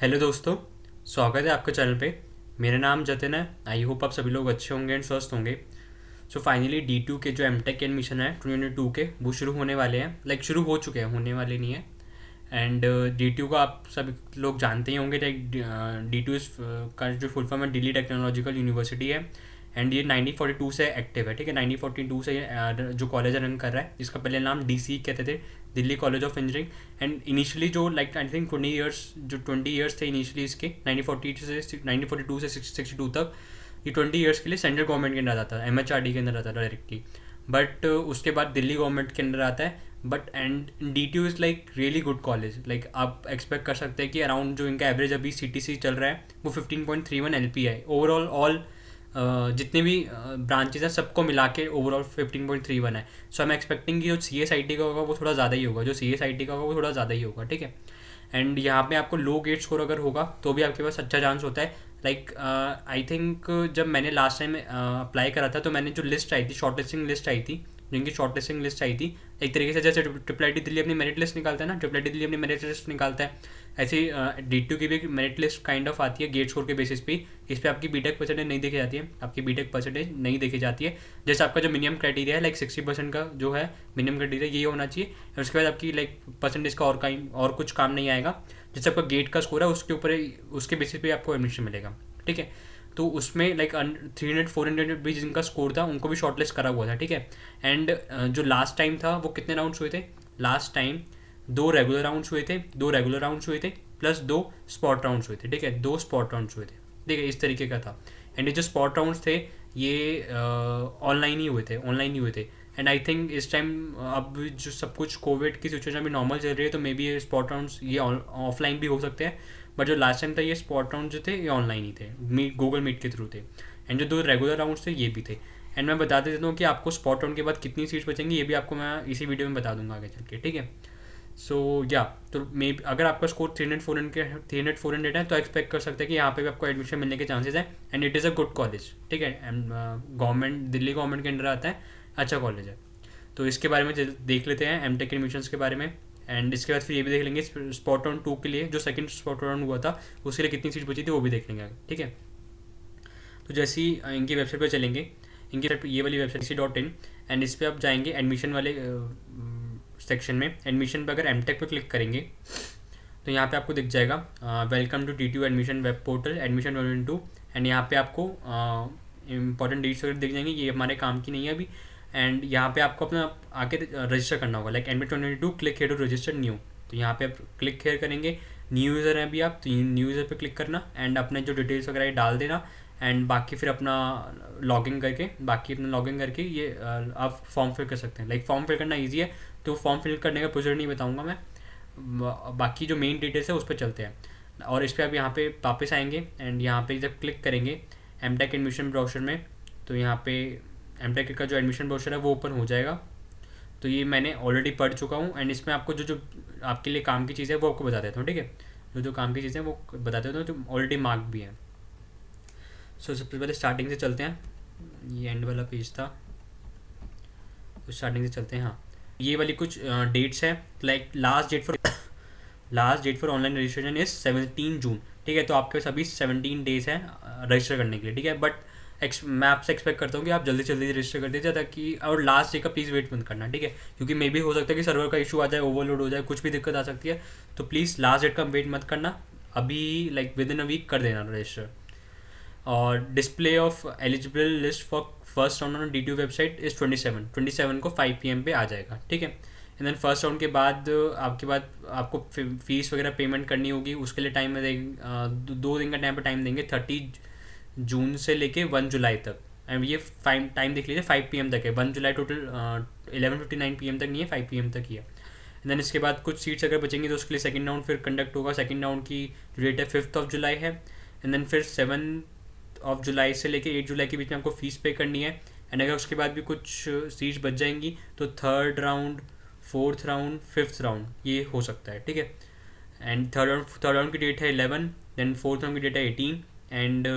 Hello दोस्तों, स्वागत है आपके चैनल पे। मेरा नाम जतिन है। आई होप आप सभी लोग अच्छे होंगे एंड स्वस्थ होंगे। सो फाइनली D2 के जो एमटेक के एडमिशन है 2022 के वो शुरू होने वाले हैं। शुरू हो चुके हैं, होने वाले नहीं है। एंड D2 को आप सब लोग जानते ही होंगे। D2 का जो फुल फॉर्म है दिल्ली टेक्नोलॉजिकल यूनिवर्सिटी है। एंड ये 1942 से एक्टिव है। ठीक है, 1942 से ये जो कॉलेज रन कर रहा है, जिसका पहले नाम DC कहते थे, Delhi college of engineering. And initially जो आई थिंक 20 ईयर्स थे इनिशियली इसके, 1942 से 62 तक। ये 20 ईयर्स के लिए सेंट्रल गवर्नमेंट के अंदर आता है, MHRD के अंदर आता है डायरेक्टली। बट उसके बाद दिल्ली गवर्नमेंट के अंदर आता है। But and D2 is really good college. आप एक्सपेक्ट कर सकते हैं कि अराउंड जो इनका एवरेज अभी CTC चल रहा है वो 15.31 LP है। ओवरऑल ऑल जितने भी ब्रांचेज हैं सबको मिला के ओवरऑल 15.31 है। सो आई एम एक्सपेक्टिंग कि जो CSIT का होगा वो थोड़ा ज़्यादा ही होगा, जो CSIT का होगा वो थोड़ा ज़्यादा ही होगा। ठीक है। एंड यहाँ पे आपको लो गेट स्कोर अगर होगा तो भी आपके पास अच्छा चांस होता है। आई थिंक जब मैंने लास्ट टाइम अप्लाई करा था तो मैंने जो लिस्ट आई थी, शॉर्ट लिस्टिंग लिस्ट आई थी, जिनकी शॉर्ट लिस्टिंग लिस्ट आई थी, एक तरीके से जैसे ट्रिपल IT दिल्ली अपनी मेरिट लिस्ट निकालता है ना, ट्रिपल IT दिल्ली अपनी मेरिट लिस्ट निकालता है, ऐसे ही D2 की भी मेरिट लिस्ट काइंड ऑफ आती है गेट स्कोर के बेसिस पे। इस पर आपकी बीटेक परसेंटेज नहीं देखी जाती है, आपकी बीटेक परसेंटेज नहीं देखी जाती है। जैसे आपका जो मिनिमम क्राइटेरिया है 60% का जो है मिनिमम क्राइटेरिया, ये होना चाहिए। और उसके बाद आपकी परसेंटेज का और कुछ काम नहीं आएगा। जैसे आपका गेट का स्कोर है उसके ऊपर उसके बेसिस पे आपको एडमिशन मिलेगा। ठीक है। तो उसमें 300-400 भी जिनका स्कोर था उनको भी शॉर्ट लिस्ट करा हुआ था। ठीक है। एंड जो लास्ट टाइम था वो कितने राउंड्स हुए थे? लास्ट टाइम 2 रेगुलर राउंड्स हुए थे प्लस 2 स्पॉट राउंड्स हुए थे। ठीक है, 2 स्पॉट राउंड्स हुए थे। ठीक है, इस तरीके का था। एंड ये जो स्पॉट राउंड्स थे ये ऑनलाइन ही हुए थे। एंड आई थिंक इस टाइम अब जो सब कुछ कोविड की सिचुएशन भी नॉर्मल चल रही है, तो मे बी ये स्पॉट राउंड्स ये ऑफलाइन भी हो सकते हैं। बट जो लास्ट टाइम था ये स्पॉट राउंड जो थे ये ऑनलाइन ही थे, गूगल मीट के थ्रू थे। एंड जो 2 रेगुलर राउंड्स थे ये भी थे। एंड मैं बता देता हूँ कि आपको स्पॉट राउंड के बाद कितनी सीट्स बचेंगी, ये भी आपको मैं इसी वीडियो में बता दूंगा आगे चल के। ठीक है। सो या तो मे अगर आपका स्कोर 300-400 है तो एक्सपेक्ट कर सकते हैं कि यहाँ पे भी आपको एडमिशन मिलने के चांसेस हैं। And it is a good college. ठीक है। एंड गवर्नमेंट दिल्ली गवर्नमेंट के अंडर आता है, अच्छा कॉलेज है। तो इसके बारे में देख लेते हैं एमटेक एडमिशन्स के बारे में। एंड इसके बाद फिर ये भी देख लेंगे स्पॉट राउंड 2 के लिए, जो सेकंड स्पॉट राउंड हुआ था उसके लिए कितनी सीट बची थी वो भी देख लेंगे। ठीक है। तो जैसे ही इनकी वेबसाइट पर चलेंगे, इनकी ये वाली वेबसाइट C.in, एंड इस पर आप जाएंगे एडमिशन वाले सेक्शन में। एडमिशन पर अगर एमटेक पर क्लिक करेंगे तो यहाँ पे आपको दिख जाएगा welcome to D2 admission web portal admission 2022। And यहाँ पे आपको इंपॉर्टेंट डेट्स वगैरह दिख जाएंगे, ये हमारे काम की नहीं है अभी। एंड यहाँ पे आपको अपना आके रजिस्टर करना होगा, admit 2022 click here to register new. तो यहाँ पे आप क्लिक हेयर करेंगे, न्यू यूज़र हैं अभी आप, तो न्यू यूज़र पे क्लिक करना एंड अपने जो डिटेल्स वगैरह डाल देना। एंड बाकी फिर अपना लॉगिन करके ये आप फॉर्म फिल कर सकते हैं। फॉर्म फिल करना ईजी है, तो फॉर्म फिल करने का प्रोसीजर नहीं बताऊँगा मैं, बाकी जो मेन डिटेल्स है उस पर चलते हैं। और इस पर आप यहाँ पे वापस आएंगे एंड यहाँ पे जब क्लिक करेंगे एमटेक एडमिशन ब्राउज़र में, तो यहाँ पे एमटेक का जो एडमिशन ब्राउज़र है वो ओपन हो जाएगा। तो ये मैंने ऑलरेडी पढ़ चुका हूँ। एंड इसमें आपको जो जो आपके लिए काम की चीज़ें है वो आपको बता देता हूँ। ठीक है, जो जो काम की चीज़ें हैं वो बता देता हूँ, तो ऑलरेडी मार्क भी है। सो सबसे पहले स्टार्टिंग से चलते हैं, ये एंड वाला पेज था, तो स्टार्टिंग से चलते हैं। हाँ, ये वाली कुछ डेट्स हैं। Last date for online registration is 17 June. ठीक है, तो आपके पास अभी 17 डेज हैं रजिस्टर करने के लिए। ठीक है, बट मैं आपसे एक्सपेक्ट करता हूँ कि आप जल्दी से जल्दी रजिस्टर कर दीजिए, ताकि और लास्ट डे का प्लीज़ वेट मत करना। ठीक है, क्योंकि मे भी हो सकता है कि सर्वर का इशू आ जाए, ओवरलोड हो जाए, कुछ भी दिक्कत आ सकती है। तो प्लीज़ लास्ट डेट का वेट मत करना, अभी विद इन अ वीक कर देना रजिस्टर। और display of eligible list for first round on D2 website is 27 को 5 PM पे आ जाएगा। ठीक है। एंड देन फर्स्ट राउंड के बाद आपको फीस वगैरह पेमेंट करनी होगी, उसके लिए टाइम में 2 दिन का टाइम देंगे, 30 जून से लेके 1 जुलाई तक। एंड ये टाइम देख लीजिए 5 PM तक है, 1 जुलाई टोटल 11:59 PM तक नहीं है, 5 PM तक ही है। एंड देन इसके बाद कुछ सीट्स अगर बचेंगी तो उसके लिए सेकंड राउंड फिर कंडक्ट होगा। सेकंड राउंड की डेट है 5 जुलाई है। एंड देन फिर 7 जुलाई से लेके 8 जुलाई के बीच में आपको फ़ीस पे करनी है। एंड अगर उसके बाद भी कुछ सीट्स बच जाएंगी तो third round, fourth round, fifth round ये हो सकता है। ठीक है। एंड थर्ड राउंड की डेट है 11, देन फोर्थ राउंड की डेट है 18, एंड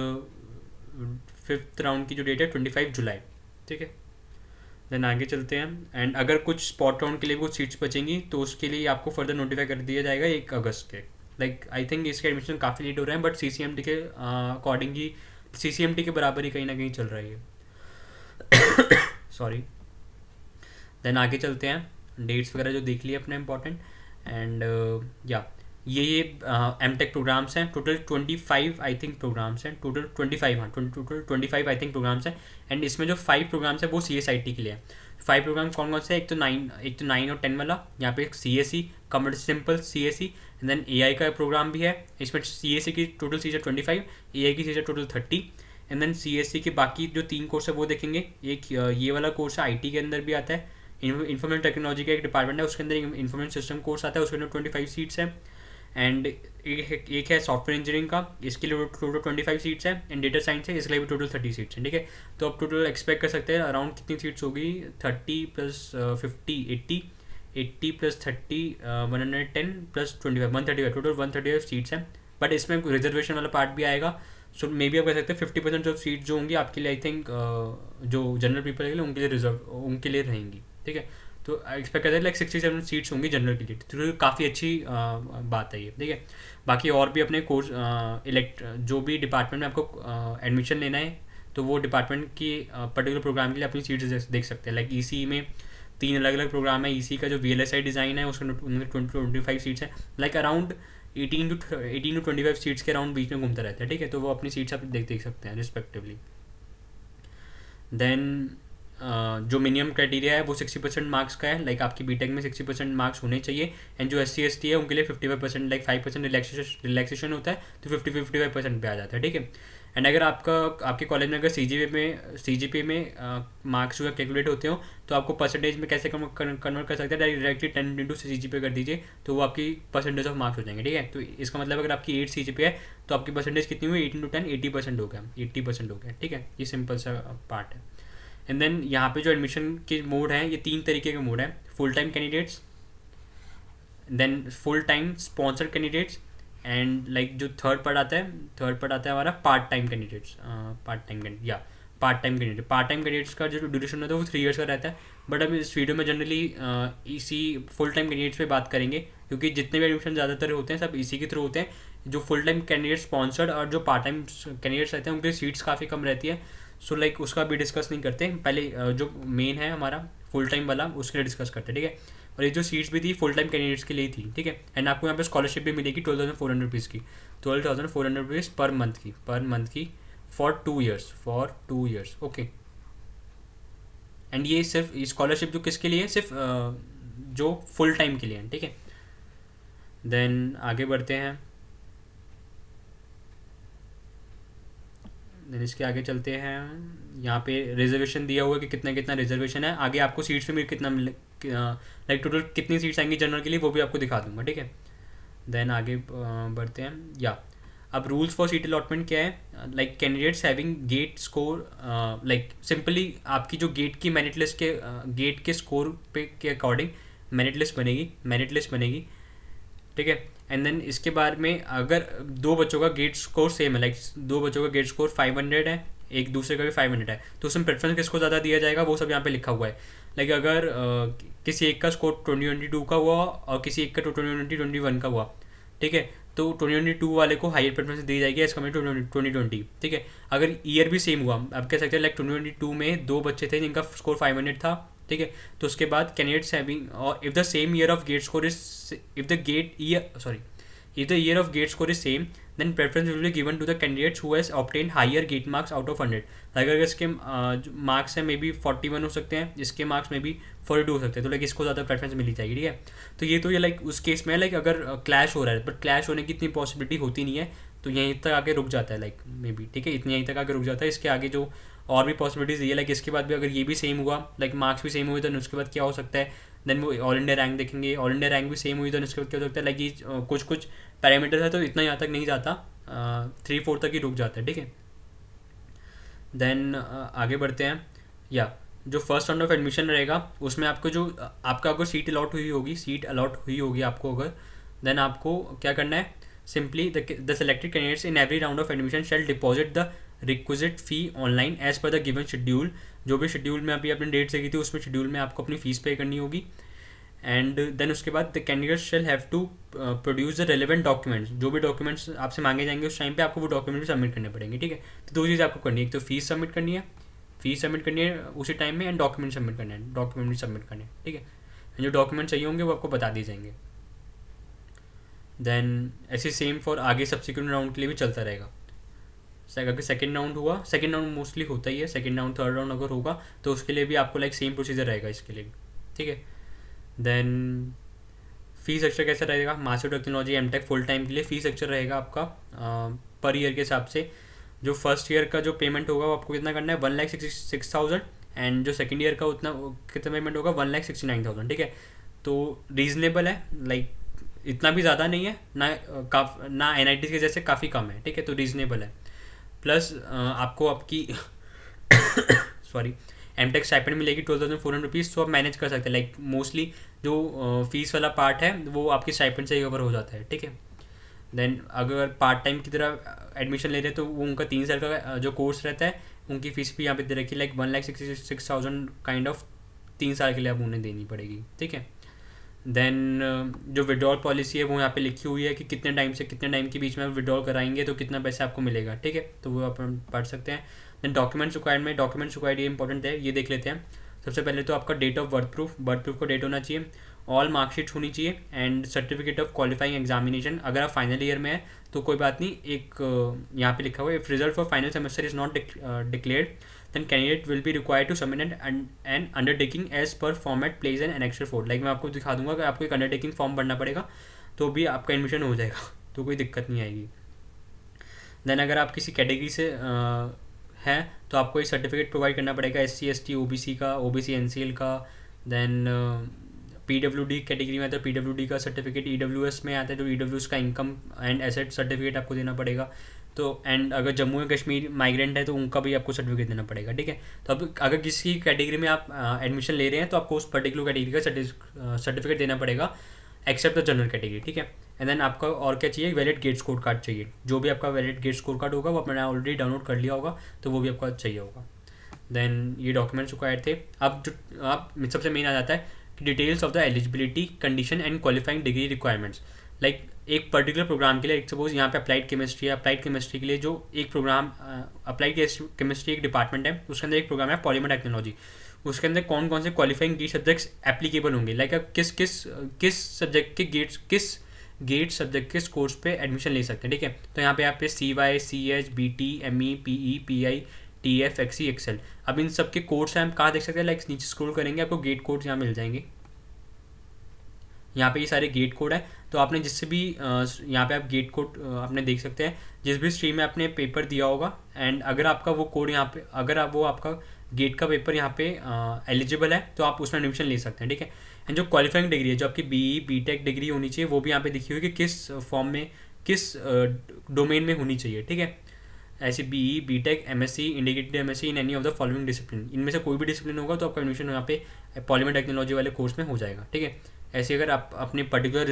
फिफ्थ राउंड की जो डेट है 25 जुलाई। ठीक है। देन आगे चलते हैं। एंड अगर कुछ स्पॉट राउंड के लिए कुछ सीट्स बचेंगी तो उसके लिए आपको फर्दर नोटिफाई कर दिया जाएगा 1 अगस्त के। लाइक आई थिंक इसके एडमिशन काफ़ी लेट हो रहे हैं, बट CCMT के अकॉर्डिंग ही CCMT के बराबर ही कहीं ना कहीं चल रहा है ये। सॉरी। देन आगे चलते हैं, डेट्स वगैरह जो देख लिए अपने इंपॉर्टेंट। एंड या ये M.Tech प्रोग्राम्स हैं, टोटल 25 आई थिंक प्रोग्राम्स हैं, टोटल 25, हाँ टोटल 25 आई थिंक प्रोग्राम्स हैं। एंड इसमें जो 5 प्रोग्राम्स हैं वो CSIT के लिए हैं। 5 प्रोग्राम कौन कौन से हैं? एक तो 9 और 10 वाला, यहाँ पे CSE computer simple CSE, and then AI का प्रोग्राम भी है। इसमें CSE की टोटल सीट है 25, AI की सीट है टोटल 30। एंड देन CSE के बाकी जो 3 कोर्स है वो देखेंगे। एक ये वाला कोर्स है, IT के अंदर भी आता है, इंफॉर्मेशन टेक्नोलॉजी का एक डिपार्टमेंट है, उसके अंदर इंफॉर्मेशन सिस्टम कोर्स आता है, उसके अंदर 25 सीट्स हैं। एंड एक है सॉफ्टवेयर इंजीनियरिंग का, इसके लिए टोटल 25 सीट्स हैं। एंड डेटा साइंस है, इसके लिए भी टोटल 30 सीट्स हैं। ठीक है, तो आप टोटल एक्सपेक्ट कर सकते हैं अराउंड कितनी सीट्स होगी, 30 plus 50 80 plus 30 110 plus 25 135, total 135 seats हैं। बट इसमें रिजर्वेशन वाला पार्ट भी आएगा। सो मे बी आप कह सकते हैं 50% ऑफ सीट जो होंगी आपके लिए, आई थिंक जो जनरल पीपल के लिए उनके लिए रिजर्व उनके लिए रहेंगी। ठीक है, तो एक्सपेक्ट करते हैं लाइक 67 सीट्स होंगी जनरल के लिए, तो काफ़ी अच्छी बात है ये। ठीक है, बाकी और भी अपने कोर्स जो भी डिपार्टमेंट में आपको एडमिशन लेना है, तो वो डिपार्टमेंट की पर्टिकुलर प्रोग्राम के लिए अपनी सीट्स देख सकते हैं। लाइक ECE में 3 अलग अलग प्रोग्राम है। ECE का जो VLSI डिज़ाइन है उसमें 25 सीट्स हैं, लाइक अराउंड 18 to 25 सीट्स के अराउंड बीच में घूमता रहता है। ठीक है, तो वो अपनी सीट्स आप देख सकते हैं रिस्पेक्टिवली। देन जो मिनिमम क्राइटेरिया है वो 60% मार्क्स का है। लाइक आपकी बीटेक में 60% मार्क्स होने चाहिए। एंड जो SC ST है उनके लिए 55%, लाइक 5% रिलैक्सेशन होता है, तो 55% पे आ जाता है। ठीक है, एंड अगर आपके कॉलेज में अगर CGPA में मार्क्स जो कैलकुलेट होते हो, तो आपको परसेंटेज में कैसे कन्वर्ट कर सकते हैं, डायरेक्टली 10 into CGPA कर दीजिए, तो वो आपकी परसेंटेज ऑफ मार्क्स हो जाएंगे। ठीक है, तो इसका मतलब अगर आपकी 8 CGPA है तो आपकी परसेंटेज कितनी हुई, 8 into 10 80% हो गया, 80% हो गया। ठीक है, ये सिंपल सा पार्ट है। एंड देन यहाँ पे जो एडमिशन के मोड हैं, ये 3 तरीके के मोड हैं, full time candidates, then full time sponsored candidates, and like जो थर्ड पार्ट आता है हमारा part time candidates. Part time candidates का जो ड्यूरेशन होता है वो 3 years का रहता है। बट अब इस वीडियो में जनरली इसी फुल टाइम कैंडिडेट्स पे बात करेंगे, क्योंकि जितने भी एडमिशन ज़्यादातर होते हैं सब इसी के थ्रू होते हैं। जो फुल टाइम कैंडिडेट स्पॉन्सर्ड और जो पार्ट टाइम कैंडिडेट्स रहते हैं उनकी सीट्स काफ़ी कम रहती है। सो लाइक उसका भी डिस्कस नहीं करते, पहले जो मेन है हमारा फुल टाइम वाला उसके लिए डिस्कस करते हैं। ठीक है, और ये जो सीट्स भी थी फुल टाइम कैंडिडेट्स के लिए थी। ठीक है, एंड आपको यहाँ पे स्कॉलरशिप भी मिलेगी 12,400 रुपीज़ की, 12,400 रुपीज़ पर मंथ की फॉर 2 years। ओके, एंड ये सिर्फ स्कॉलरशिप जो किसके लिए है, सिर्फ जो फुल टाइम के लिए है। ठीक है, देन आगे बढ़ते हैं। देन इसके आगे चलते हैं, यहाँ पे रिजर्वेशन दिया हुआ है कि कितना रिजर्वेशन है। आगे आपको सीट्स में कितना मिले, लाइक टोटल कितनी सीट्स आएंगी जनरल के लिए वो भी आपको दिखा दूंगा। ठीक है, देन आगे बढ़ते हैं। या अब रूल्स फॉर सीट अलॉटमेंट क्या है, like candidates having GATE score, like simply आपकी जो गेट की मेरिट लिस्ट के गेट के स्कोर पे के अकॉर्डिंग मेरिट लिस्ट बनेगी। ठीक है, एंड देन इसके बाद में अगर 2 बच्चों का गेट स्कोर सेम है, लाइक 2 बच्चों का गेट स्कोर 500 है, एक दूसरे का भी 500 है, तो उसमें प्रेफरेंस किसको ज़्यादा दिया जाएगा वो सब यहाँ पे लिखा हुआ है। लाइक अगर किसी एक का स्कोर 2022 का हुआ और किसी एक का 2021 का हुआ, ठीक है, तो 2022 वाले को हायर प्रेफरेंस दी जाएगी एज कम्पेयर टू 2020। ठीक है, अगर ईयर भी सेम हुआ, आप कह सकते हैं लाइक 2022 में 2 बच्चे थे जिनका स्कोर 500 था। ठीक है, तो उसके बाद कैंडिडेट्स हैविंग और if the same year of GATE score is if the year of gate score is same, then preference will be given to the candidates who has obtained higher gate marks out of 100। अगर इसके marks हैं may be 41 हो सकते हैं, इसके marks में भी 42 हो सकते हैं, तो लाइक इसको ज़्यादा प्रेफरेंस मिली जाएगी। ठीक है, तो ये लाइक उस केस में लाइक अगर क्लैश हो रहा है, बट क्लैश होने की इतनी पॉसिबिलिटी होती नहीं है, तो यहीं तक आगे रुक जाता है, लाइक मे बी। ठीक है, इतनी यहीं तक आगे रुक जाता है। इसके आगे जो और भी पॉसिबिलिटीज़ ये लाइक इसके बाद भी अगर ये भी सेम हुआ, लाइक मार्क्स भी सेम हुए, तो उसके बाद क्या हो सकता है, देन वो ऑल इंडिया रैंक देखेंगे, ऑल इंडिया रैंक भी सेम हुई तो उसके बाद क्या हो सकता है, लाइक ये कुछ पैरामीटर्स है तो इतना यहाँ तक नहीं जाता, 3-4 तक ही रुक जाता है। ठीक है, देन आगे बढ़ते हैं। या जो फर्स्ट राउंड ऑफ एडमिशन रहेगा उसमें आपको जो आपका अगर सीट अलॉट हुई होगी आपको अगर, देन आपको क्या करना है, simply the selected candidates in every round of admission shall deposit the requisite fee online as per the given schedule. जो भी शेड्यूल में अभी आपने डेट से की थी उसमें शेड्यूल में आपको अपनी फ़ीस पे करनी होगी। एंड देन उसके बाद the candidate shall have to produce the relevant documents, जो भी डॉक्यूमेंट्स आपसे मांगे जाएंगे उस टाइम पे आपको वो डॉक्यूमेंट भी सबमिट करने पड़ेंगे, ठीक है। तो दो चीज़ आपको करनी है, एक तो फीस सबमिट करनी है, फीस सबमिट करनी है उसी टाइम में, एंड डॉक्यूमेंट सबमिट करना है, डॉक्यूमेंट भी सबमिट करने हैं, ठीक है। जो डॉक्यूमेंट चाहिए होंगे वो आपको बता दिए जाएंगे। देन ऐसे सेम फॉर आगे सब्सिक्वेंट राउंड के लिए भी चलता रहेगा। अगर सेकेंड राउंड हुआ, सेकेंड राउंड मोस्टली होता ही है, सेकेंड राउंड थर्ड राउंड अगर होगा तो उसके लिए भी आपको लाइक सेम प्रोसीजर रहेगा इसके लिए भी, ठीक है। देन फी स्ट्रक्चर कैसा रहेगा, master technology MTech full time के लिए फी स्ट्रक्चर रहेगा आपका पर ईयर के हिसाब से। जो फर्स्ट ईयर का जो पेमेंट होगा वो आपको कितना करना है, 1,66,000, एंड जो सेकेंड ईयर का उतना कितना पेमेंट होगा, 1,69,000, ठीक है। तो रीजनेबल है, लाइक इतना भी ज़्यादा नहीं है ना NIT के जैसे काफ़ी कम है, ठीक है, तो रीजनेबल है। प्लस आपको आपकी सॉरी एमटेक स्टाइपेंड मिलेगी 12,400 रुपीज़, तो आप मैनेज कर सकते हैं, लाइक मोस्टली जो फीस वाला पार्ट है वो आपकी स्टाइपेंड से ही कवर हो जाता है, ठीक है। देन अगर पार्ट टाइम की तरह एडमिशन ले रहे हैं तो वो उनका 3 साल का जो कोर्स रहता है उनकी फ़ीस भी यहाँ पे दे रखी है, लाइक 1,66,000 काइंड ऑफ 3 साल के लिए आप उन्हें देनी पड़ेगी, ठीक है। देन जो विड्रॉल पॉलिसी है वो यहाँ पे लिखी हुई है कि कितने टाइम से कितने टाइम के बीच में आप विड्रॉल कराएंगे तो कितना पैसा आपको मिलेगा, ठीक है, तो वो आप पढ़ सकते हैं। देन डॉक्यूमेंट्स रिक्वायर्ड ये इंपॉर्टेंट है, ये देख लेते हैं। सबसे पहले तो आपका डेट ऑफ बर्थ प्रूफ का डेट होना चाहिए, ऑल मार्कशीट्स होनी चाहिए, and certificate of qualifying examination. अगर आप फाइनल ईयर में है तो कोई बात नहीं, एक यहाँ पे लिखा हुआ है, if result for final semester is not declared then candidate will be required to submit an undertaking as per format placed in annexure 4। Like मैं आपको दिखा दूंगा कि आपको एक अंडरटेकिंग फॉर्म भरना पड़ेगा तो भी आपका एडमिशन हो जाएगा, तो कोई दिक्कत नहीं आएगी। देन अगर आप किसी कैटेगरी से हैं तो आपको एक सर्टिफिकेट प्रोवाइड करना पड़ेगा, SC ST OBC का, OBC NCL का। देन PWD कैटेगरी में आता है PWD का सर्टिफिकेट, EWS में आता है तो EWS का इनकम एंड एसेट सर्टिफिकेट आपको देना पड़ेगा। तो एंड अगर जम्मू एंड कश्मीर माइग्रेंट है तो उनका भी आपको सर्टिफिकेट देना पड़ेगा, ठीक है। तो अब अगर किसी कैटेगरी में आप एडमिशन ले रहे हैं तो आपको उस पर्टिकुलर कैटेगरी का सर्टिफिकेट देना पड़ेगा, एक्सेप्ट द जनरल कैटेगरी, ठीक है। एंड देन आपका और क्या चाहिए, वैलिड गेट स्कोर कार्ड चाहिए, जो भी आपका वैलिड गेट स्कोर कार्ड होगा वो मैंने ऑलरेडी डाउनलोड कर लिया होगा तो वो भी आपको चाहिए होगा। देन ये डॉक्यूमेंट्स रिक्वायर्ड थे। अब जो आप सबसे मेन आ जाता है कि details of the eligibility condition and qualifying degree requirements. Like एक पर्टिकुलर प्रोग्राम के लिए, एक सपोज यहाँ पे अप्लाइड केमिस्ट्री है, अप्लाइड केमिस्ट्री के लिए जो एक प्रोग्राम, अप्लाइड केमिस्ट्री एक डिपार्टमेंट है, उसके अंदर एक प्रोग्राम है पॉलीमर टेक्नोलॉजी, उसके अंदर कौन कौन से क्वालिफाइंग गेट सब्जेक्ट्स एप्लीकेबल होंगे, लाइक आप किस सब्जेक्ट के गेट सब्जेक्ट के कोर्स पे एडमिशन ले सकते हैं, ठीक है। तो यहाँ पे आप CY CH BT ME PE PI TF XE XL, अब इन सब के कोड्स हैं, हम कहाँ देख सकते हैं, लाइक नीचे स्क्रॉल करेंगे आपको गेट कोड्स यहाँ मिल जाएंगे। यहाँ पे ये सारे गेट कोड है, तो आपने जिससे भी यहाँ पे आप गेट कोड आपने देख सकते हैं, जिस भी स्ट्रीम में आपने पेपर दिया होगा, एंड अगर आपका वो कोड यहाँ पे, अगर आप वो आपका गेट का पेपर यहाँ पे एलिजिबल है तो आप उसमें एडमिशन ले सकते हैं, ठीक है। एंड जो क्वालिफाइंग डिग्री है, जो आपकी BE BTech डिग्री होनी चाहिए, वो भी यहाँ पे लिखी हुई कि किस फॉर्म में, किस डोमेन में होनी चाहिए, ठीक है। ऐसे BE BTech MSc integrated MSc in any of the following discipline, इनमें से कोई भी डिसिप्लिन होगा तो आपका एडमिशन यहाँ पे पॉलीमर टेक्नोलॉजी वाले कोर्स में हो जाएगा, ठीक है। ऐसे अगर आप अपने पर्टिकुलर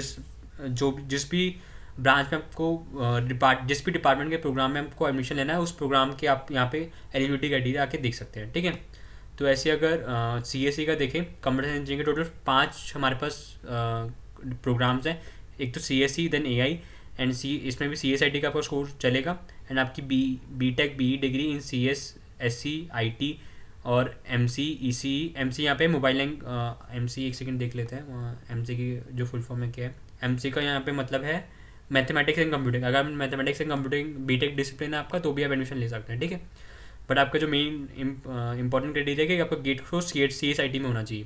जिस भी ब्रांच में आपको जिस भी डिपार्टमेंट के प्रोग्राम में आपको एडमिशन लेना है, उस प्रोग्राम के आप यहाँ पे एलिजिबिलिटी क्राइटेरिया आके देख सकते हैं, ठीक है। तो ऐसे अगर CSE का देखें, कंप्यूटर साइंस इंजीनियरिंग के टोटल 5 हमारे पास प्रोग्राम्स हैं। एक तो CSE, देन AI, एंड इसमें भी CSIT का आपका कोर्स चलेगा, एंड आपकी BTech BE degree in CS SC IT और MC ECE। MC यहाँ पे मोबाइल MC, एक सेकंड देख लेते हैं MC की जो फुल फॉर्म है क्या है। MC का यहाँ पे मतलब है मैथमेटिक्स एंड कंप्यूटिंग। अगर mathematics and computing BTech discipline है आपका तो भी आप एडमिशन ले सकते हैं, ठीक है। बट आपका जो मेन इंपॉर्टेंट क्राइटेरिया है कि आपका गेट कोर्स CSIT में होना चाहिए,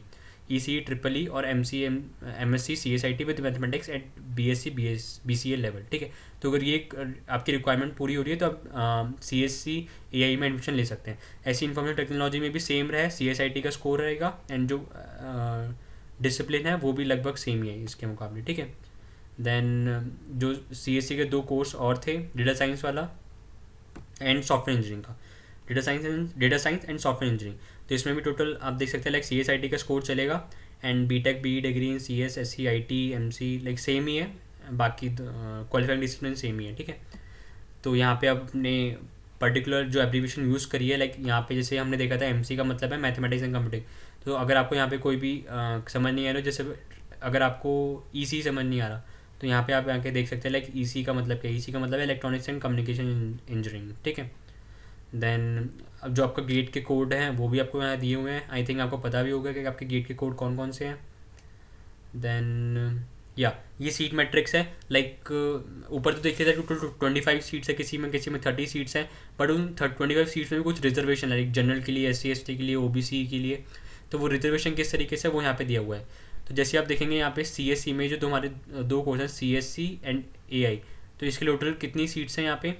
ECE EEE और MSc CSIT with mathematics eight BSc BCA level, ठीक है। तो अगर ये आपकी रिक्वायरमेंट पूरी हो रही है तो आप CSC AI में एडमिशन ले सकते हैं। ऐसी इन्फॉर्मेशन टेक्नोलॉजी में भी सेम रहे, CSIT का स्कोर रहेगा, एंड जो डिसिप्लिन है वो भी लगभग सेम ही है इसके मुकाबले, ठीक है। देन जो CSC के 2 कोर्स और थे, डेटा साइंस वाला एंड सॉफ्टवेयर इंजीनियरिंग का, data science and software engineering, तो इसमें भी टोटल आप देख सकते हैं लाइक CSIT का स्कोर चलेगा, and BTech BE degree in CS SC IT MC like same ही है, बाकी क्वालिफाइंग डिसिप्लिन सेम ही है, ठीक है। तो यहाँ पे आप अपने पर्टिकुलर जो एब्रीविएशन यूज़ करिए, लाइक यहाँ पे जैसे हमने देखा था MC का मतलब है मैथमेटिक्स एंड कंप्यूटिंग, तो अगर आपको यहाँ पे कोई भी समझ नहीं आ रहा, जैसे अगर आपको ईसी समझ नहीं आ रहा तो यहाँ पे आप आके देख सकते हैं लाइक ईसी का मतलब क्या है। ईसी का मतलब है इलेक्ट्रॉनिक्स एंड कम्युनिकेशन इंजीनियरिंग, ठीक है। देन अब जो आपका गेट के कोड हैं वो भी आपको यहाँ दिए हुए हैं। आई थिंक आपको पता भी होगा कि आपके गेट के कोड कौन कौन से हैं। देन या ये सीट मैट्रिक्स है। लाइक ऊपर तो देखते थे टोटल 25 सीट्स है, किसी में 30 सीट्स हैं, बट उन 25 सीट्स में भी कुछ रिजर्वेशन है, लाइक जनरल के लिए, SC ST के लिए, OBC के लिए। तो वो रिजर्वेशन किस तरीके से वो यहाँ पे दिया हुआ है। तो जैसे आप देखेंगे यहाँ पे CSC में जो तुम्हारे दो कोर्स हैं CSC एंड AI, तो इसके लिए टोटल कितनी सीट्स हैं यहाँ पे।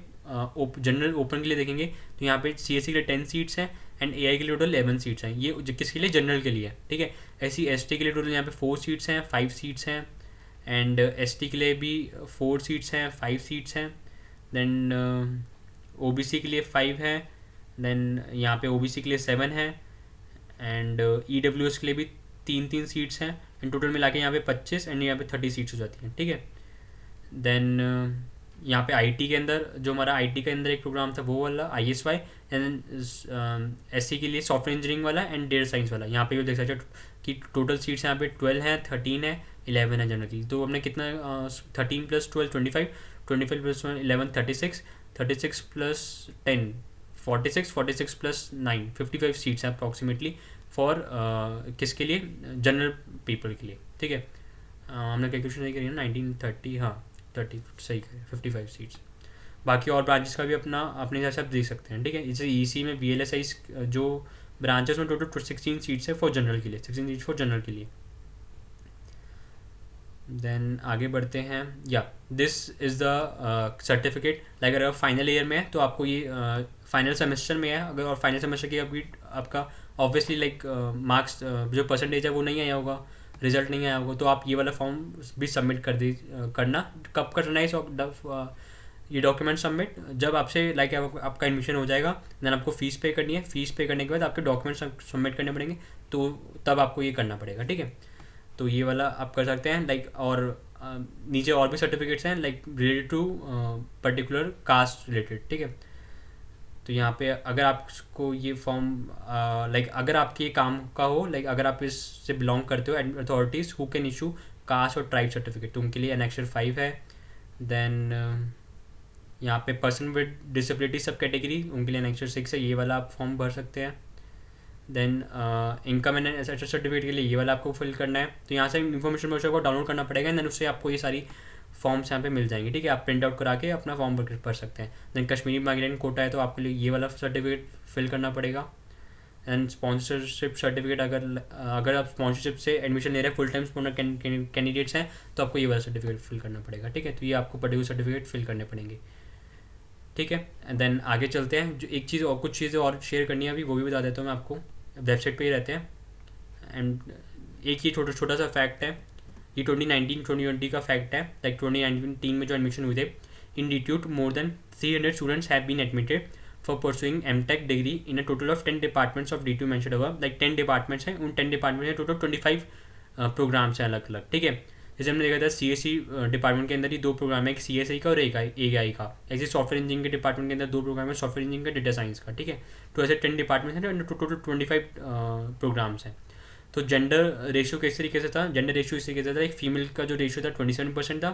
जनरल ओपन के लिए देखेंगे तो यहाँ पे CSC के लिए 10 सीट्स हैं एंड AI के लिए टोटल 11 सीट्स हैं। ये किसके लिए, जनरल के लिए, ठीक है। SC ST के लिए टोटल यहाँ पे 4 सीट्स हैं, 5 सीट्स हैं। एंड ST के लिए भी 4 सीट्स हैं, 5 सीट्स हैं। देन OBC के लिए 5 है। देन यहाँ पे OBC के लिए 7 है। एंड EWS के लिए भी 3 सीट्स हैं। इन टोटल मिला के यहाँ पे 25 एंड यहाँ पे 30 सीट्स हो जाती हैं, ठीक है। देन यहाँ पे IT के अंदर जो हमारा IT के अंदर एक प्रोग्राम था वो वाला ISY, एंड SC के लिए सॉफ्टवेयर इंजीनियरिंग वाला एंड डेटा साइंस वाला। यहाँ पे भी देख सकते हो कि टोटल सीट्स यहाँ पे 12 हैं, 13 है, 11 है जनरली। तो हमने कितना 13 + 12 25, 25 + 11 36, 36 + 10 46, 46 + 9 55 सीट्स हैं अप्रॉक्सीमेटली फॉर किसके लिए, जनरल पीपल के लिए, ठीक है। हमने कैलकुलेशन नहीं करी है 1930, हाँ 30 सही करें, 55 सीट्स। बाकी और ब्रांचेस का भी अपने हिसाब से आप देख सकते हैं, ठीक है। जैसे EC में VLSI जो ब्रांचेस में टोटल 16 सीट्स है फॉर जनरल के लिए, 16 सीट्स फॉर जनरल के लिए। देन आगे बढ़ते हैं। या this is the certificate. Like अगर फाइनल ईयर में है तो आपको ये फाइनल सेमेस्टर में है अगर, और फाइनल सेमेस्टर की आपका ऑब्वियसली लाइक मार्क्स जो परसेंटेज है वो नहीं आया होगा, रिजल्ट नहीं आया होगा, तो आप ये वाला फॉर्म भी सबमिट करना। कब करना है ये डॉक्यूमेंट सबमिट, जब आपसे लाइक आपका एडमिशन हो जाएगा, देन आपको फ़ीस पे करनी है। फ़ीस पे करने के बाद आपके डॉक्यूमेंट्स सबमिट करने पड़ेंगे, तो तब आपको ये करना पड़ेगा, ठीक है। तो ये वाला आप कर सकते हैं लाइक। और नीचे और भी सर्टिफिकेट्स हैं like related to particular caste related, ठीक है। तो यहाँ पे अगर आपको ये फॉर्म लाइक अगर आपके काम का हो, लाइक अगर आप इससे बिलोंग करते हो authorities who can issue caste और ट्राइब सर्टिफिकेट, तो उनके लिए एनेक्सर 5 है। देन यहाँ पे person with disability sub category, उनके लिए एनेक्सर 6 है। ये वाला आप फॉर्म भर सकते हैं। Then income and asset certificate के लिए ये वाला आपको फिल करना है। तो यहाँ से इन्फॉर्मेशन ब्रोशर को डाउनलोड करना पड़ेगा, देन उससे आपको ये सारी फॉर्म्स यहाँ पे मिल जाएंगे, ठीक है। आप प्रिंट आउट करा के अपना फॉर्म भर सकते हैं। देन कश्मीरी माइग्रेंट कोटा है तो आपके लिए ये वाला सर्टिफिकेट फिल करना पड़ेगा। एंड स्पॉन्सरशिप सर्टिफिकेट, अगर आप स्पॉन्सरशिप से एडमिशन ले रहे हैं, फुल टाइम स्पॉन्सर कैंडिडेट्स हैं, तो आपको ये वाला सर्टिफिकेट फिल करना पड़ेगा, ठीक है। तो ये आपको पर्टिकुलर सर्टिफिकेट फिल करने पड़ेंगे, ठीक है। देन आगे चलते हैं। जो एक चीज़ और कुछ चीज़ें और शेयर करनी है अभी, वो भी बता देता हूँ मैं आपको। वेबसाइट पे ही रहते हैं। एंड एक ही छोटा सा फैक्ट है, ये 2019-2020 का फैक्ट है। लाइक 2019 में जो एडमिशन हुए थे, in institute more than 300 students have been admitted for pursuing MTech degree in a total of 10 departments of DTU mentioned above. Like 10 departments हैं, उन 10 डिपार्टमेंट्स में टोटल 25 प्रोग्राम्स हैं अलग अलग, ठीक है। जैसे हमने देखा था CSE डिपार्टमेंट के अंदर ही 2 प्रोग्राम है, एक CSI का और एक AI का। ऐसे सॉफ्टवेयर इंजीनियरिंग के डिपार्टमेंट के अंदर 2 प्रोग्राम है, सॉफ्टवेयर इंजीनियरिंग का, डेटा साइंस का, ठीक है। तो ऐसे 10 डिपार्टमेंट्स हैं, टोटल 25 प्रोग्राम्स हैं। तो जेंडर रेशियो किस तरीके से था, जेंडर रेशियो इस तरीके से था, एक फीमेल का जो रेशियो था 27% था,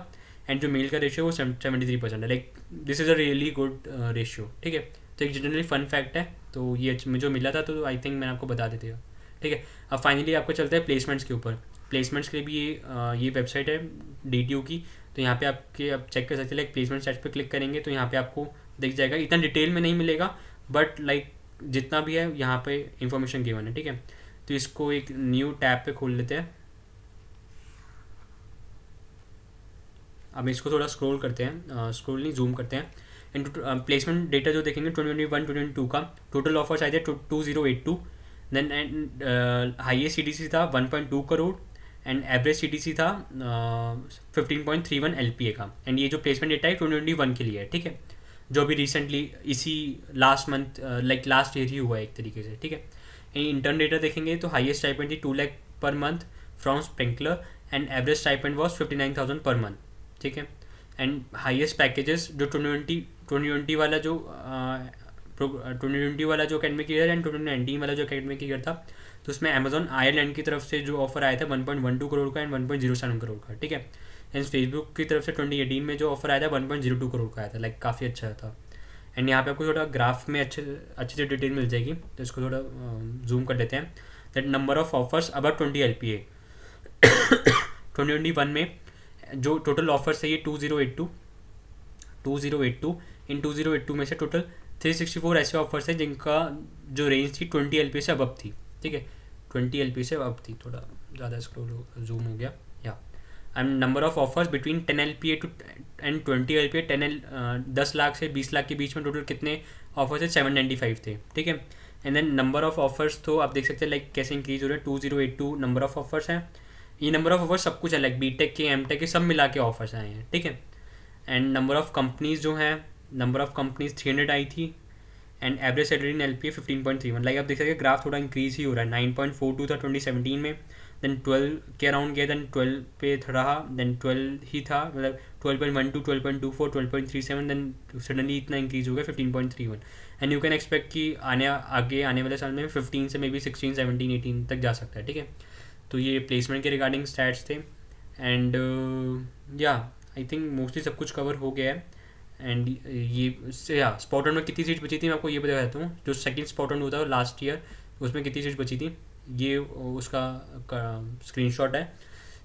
एंड जो मेल का रेशियो वो 73% है। Like this is a really good ratio, ठीक है। तो एक जनरली फन फैक्ट है, तो ये जो मिला था तो आई थिंक मैंने आपको बता देते हैं, ठीक है। अब फाइनली आपको चलता है प्लेसमेंट्स के ऊपर। प्लेसमेंट्स के लिए भी ये वेबसाइट है DTU की। तो यहाँ पे आप चेक कर सकते हैं, लाइक प्लेसमेंट साइट पे क्लिक करेंगे तो यहाँ पे आपको दिख जाएगा। इतना डिटेल में नहीं मिलेगा, बट लाइक जितना भी है यहाँ पे इंफॉर्मेशन गिवन है, ठीक है। तो इसको एक न्यू टैब पे खोल लेते हैं। अब इसको थोड़ा स्क्रॉल करते हैं, स्क्रॉल नहीं जूम करते हैं। इन प्लेसमेंट डेटा जो देखेंगे 2021-2022 का टोटल ऑफर्स आए थे 2082। देन हाईएस्ट CTC था 1.2 करोड़ एंड एवरेज CTC था 15.31 LPA का। एंड ये जो प्लेसमेंट डेटा है 2021 के लिए है, ठीक है, जो अभी रिसेंटली इसी last month like last year ही हुआ है एक तरीके से, ठीक है। इंटर्न डेटा देखेंगे तो हाईएस्ट स्टाइपेंड थी 2 lakh per month from sprinkler and average stipend was 59,000 per month, ठीक है। एंड हाईएस्ट पैकेजेस जो 2020 वाला जो 2020 वाला जो अकेडमिक ईयर एंड 2019 वाला जो अकेडमिक ईयर था, तो उसमें अमेजॉन आयरलैंड की तरफ से जो ऑफर आया था 1.12 करोड़ का एंड 1.07 करोड़ का, ठीक है। एंड फेसबुक की तरफ से 2018 में जो ऑफर आया था 1.02 करोड़ का आया था, लाइक काफ़ी अच्छा था। एंड यहाँ पे आपको थोड़ा ग्राफ में अच्छी से डिटेल मिल जाएगी, तो इसको थोड़ा जूम कर लेते हैं। That number of offers about 20 LPA 2021 में जो टोटल ऑफर्स है ये 2082 इन 2082 में से टोटल 364 ऐसे ऑफर्स हैं जिनका जो रेंज थी 20 LPA से अबव थी, ठीक है। 20 LPA से अबव थी, थोड़ा ज़्यादा स्क्रॉल जूम हो गया या। And number of offers between 10 LPA to and 20 LPA 10 lakh से 20 लाख के बीच में टोटल कितने ऑफर्स थे, 795 थे, ठीक है। And then number of offers तो आप देख सकते हैं लाइक कैसे इंक्रीज हो रहे हैं। 2082 नंबर ऑफ ऑफर्स हैं, ये नंबर ऑफ ऑफर्स सब कुछ है, लाइक बीटेक के एमटेक के सब मिला के ऑफर्स आए हैं, ठीक है। एंड नंबर ऑफ कंपनीज जो हैं, नंबर ऑफ कंपनीज 300 आई थी and average salary in LPA 15.31। Like आप देख सकते हैं ग्राफ थोड़ा इंक्रीज ही हो रहा है। 9.42 था 2017 में, देन 12 के अराउंड गया, देन 12 पे रहा, देन 12 ही था, मतलब 12.12 12.24 12.37, देन सडनली इतना इंक्रीज हो गया 15.31। एंड यू कैन एक्सपेक्ट कि आगे आने वाले साल में 15 से मे बी 16 17 18 तक जा सकता है, ठीक है। तो ये प्लेसमेंट के रिगार्डिंग स्टैट्स थे। एंड या आई थिंक मोस्टली सब कुछ कवर हो गया है। एंड ये स्पॉट ऑन में कितनी सीट बची थी मैं आपको ये बता देता हूँ। जो सेकंड स्पॉट ऑन होता है लास्ट ईयर, उसमें कितनी सीट बची थी ये उसका स्क्रीनशॉट है।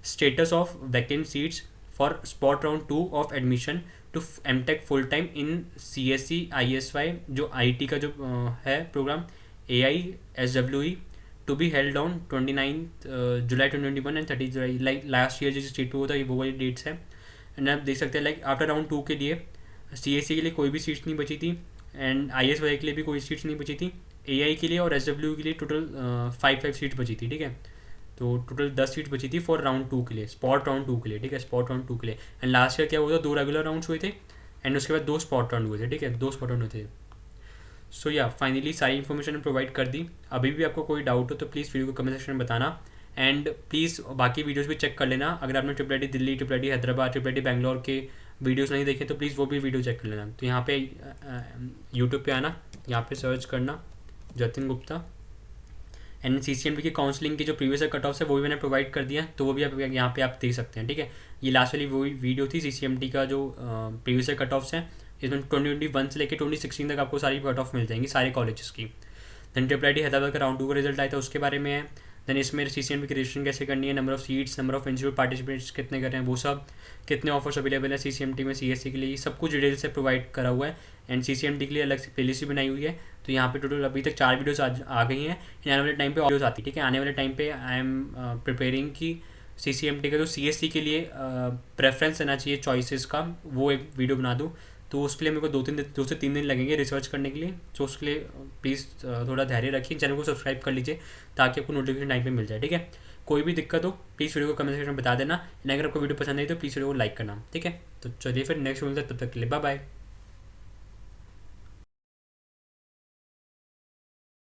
Status of vacant seats for spot round 2 of admission to MTech full time in CSE ISY जो IT का जो है program AISWE to be held on 29 July 2021 and 30 July, like last year जिस डेट पे होता है वो वाली डेट्स है। एंड आप देख सकते हैं लाइक आफ्टर राउंड 2 के लिए CSE के लिए कोई भी सीट्स नहीं बची थी एंड ISY के लिए भी कोई सीट्स नहीं बची थी। AI के लिए और SW के लिए टोटल 5 सीट्स बची थी, ठीक है। तो टोटल 10 सीट बची थी फॉर राउंड 2 के लिए, स्पॉट राउंड 2 के लिए, ठीक है, स्पॉट राउंड 2 के लिए। एंड लास्ट ईयर क्या हुआ था, 2 रेगुलर राउंड्स हुए थे एंड उसके बाद 2 स्पॉट राउंड हुए थे, ठीक है, 2 स्पॉट राउंड हुए थे। सो या फाइनली सारी इन्फॉर्मेशन प्रोवाइड कर दी। अभी भी आपको कोई डाउट हो तो प्लीज़ वीडियो को कमेंट सेक्शन में बताना। एंड प्लीज़ बाकी वीडियोस भी चेक कर लेना। अगर आपने IIIT Delhi, IIIT Hyderabad, IIIT Bangalore के वीडियोस नहीं देखे तो प्लीज़ वो भी वीडियो चेक कर लेना। तो यहाँ पे यूट्यूब पे आना, यहाँ पे सर्च करना जतिन गुप्ता। एंड CCMT की काउंसलिंग की जो प्रीवियस कट ऑफ है वो भी मैंने प्रोवाइड कर दिया, तो वो भी आप यहाँ पे आप देख सकते हैं, ठीक है। ये लास्ट वाली वो वीडियो थी CCMT का जो प्रीवियस कट ऑफ्स हैं, इसमें 2021 से लेकर 2016 तक आपको सारी कट ऑफ मिल जाएंगी सारे कॉलेजेस की। देन IIIT हैदराबाद का राउंड 2 का रिजल्ट आया था, उसके बारे में है। देन इसमें CCMT की रजिस्ट्रेशन कैसे करनी है, number of seats, number of institute participates कितने कर रहे हैं, वो सब, कितने ऑफर्स अवेलेबल है CCMT में CSE के लिए, सब कुछ डिटेल से प्रोवाइड करा हुआ है। एंड CCMT के लिए अलग से प्लेलिस्ट भी बनाई हुई है। तो यहाँ पे टोटल अभी तक 4 वीडियोस आ गई हैं। आने वाले टाइम पे वीडियोस आती है, ठीक है। आने वाले टाइम पे आई एम प्रिपेयरिंग कि CCMT का जो CSE के लिए प्रेफरेंस रहना चाहिए चॉइसेस का, वो एक वीडियो बना दूँ। तो उसके लिए मेरे को 2 से 3 दिन लगेंगे रिसर्च करने के लिए। तो उसके लिए प्लीज़ थोड़ा धैर्य रखिए, चैनल को सब्सक्राइब कर लीजिए ताकि आपको नोटिफिकेशन टाइम पे मिल जाए, ठीक है। कोई भी दिक्कत हो प्लीज़ वीडियो को कमेंट सेक्शन में बता देना। अगर आपको वीडियो पसंद आई तो प्लीज़ वीडियो को लाइक करना, ठीक है। तो चलिए फिर नेक्स्ट वीडियो तक, तब तक के लिए बाय बाय।